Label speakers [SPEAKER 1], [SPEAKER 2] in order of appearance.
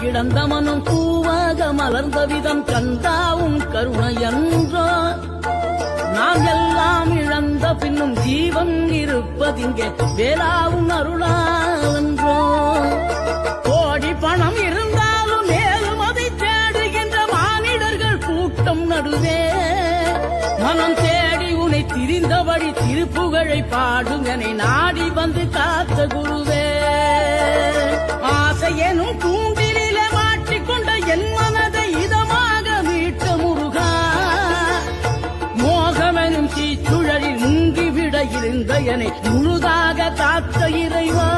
[SPEAKER 1] கிடந்த மனம் பூவாக மலர்ந்த விதம் கந்தாவும் கருணை என்றோ நாம் எல்லாம் இழந்த பின்னும் ஜீவன் இருப்பதிங்கே வேளாவும் அருளாவென்றோ கோடி பணம் இருந்தாலும் மேலும் அதை தேடுகின்ற மானிடர்கள் கூட்டம் நடுவே மனம் தேடி உனை திரிந்தபடி திருப்புகழை பாடும் என நாடி வந்து காத்த குருவே ஆசையெனும் கூண்டிலே மாட்டிக்கொண்ட என் மனதை இதமாக மீட்ட முருகா மோகமெனும் தீச்சுழலில் முங்கிவிட இருந்த என்னை முழுதாக காத்த இறைவா